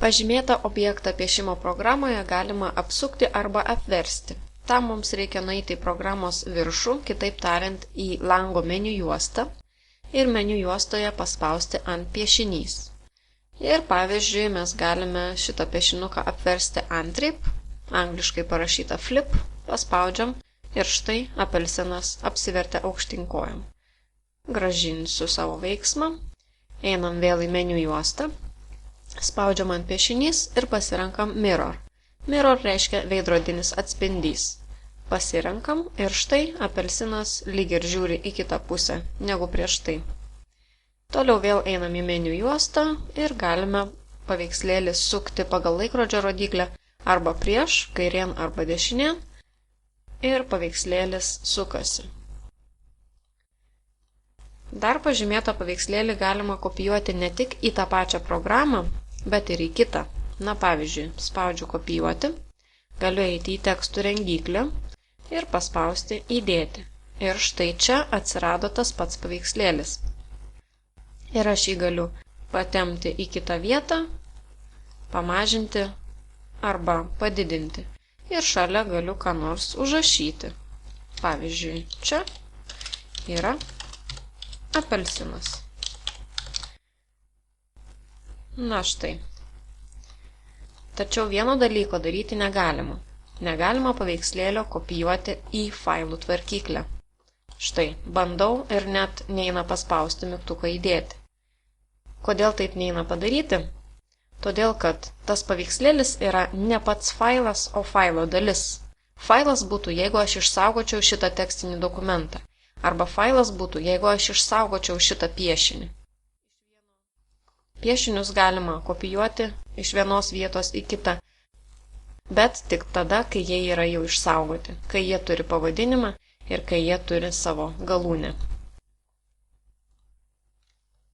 Pažymėtą objektą piešimo programoje galima apsukti arba apversti. Tam mums reikia nueiti į programos viršų, kitaip tariant, į lango meniu juostą ir meniu juostoje paspausti ant piešinys. Ir pavyzdžiui, mes galime šitą piešinuką apversti antraip, angliškai parašyta flip, paspaudžiam ir štai apelsinas apsivertė aukštyn kojom. Grąžinsiu savo veiksmą, einam vėl į meniu juostą, spaudžiam ant piešinys ir pasirenkam Mirror. Mirror reiškia veidrodinis atspindys. Pasirenkam ir štai apelsinas lyg ir žiūri į kitą pusę negu prieš tai. Toliau vėl einam į meniu juostą ir galime paveikslėlį sukti pagal laikrodžio rodyklę arba prieš, kairėn arba dešinėn ir paveikslėlis sukasi. Dar pažymėtą paveikslėlį galima kopijuoti ne tik į tą pačią programą, bet ir į kitą. Na pavyzdžiui, spaudžiu kopijuoti, galiu eiti į tekstų rengiklį ir paspausti įdėti. Ir štai čia atsirado tas pats paveikslėlis. Ir aš jį galiu patempti į kitą vietą, pamažinti arba padidinti. Ir šalia galiu ką nors užrašyti. Pavyzdžiui, čia yra apelsinas. Na štai. Tačiau vieno dalyko daryti negalima. Negalima paveikslėlio kopijuoti į failų tvarkyklę. Štai, bandau ir net neina paspausti mygtuką įdėti. Kodėl taip neina padaryti? Todėl, kad tas paveikslėlis yra ne pats failas, o failo dalis. Failas būtų, jeigu aš išsaugočiau šitą tekstinį dokumentą. Arba failas būtų, jeigu aš išsaugočiau šitą piešinį. Piešinius galima kopijuoti iš vienos vietos į kitą, bet tik tada, kai jie yra jau išsaugoti, kai jie turi pavadinimą ir kai jie turi savo galūnę.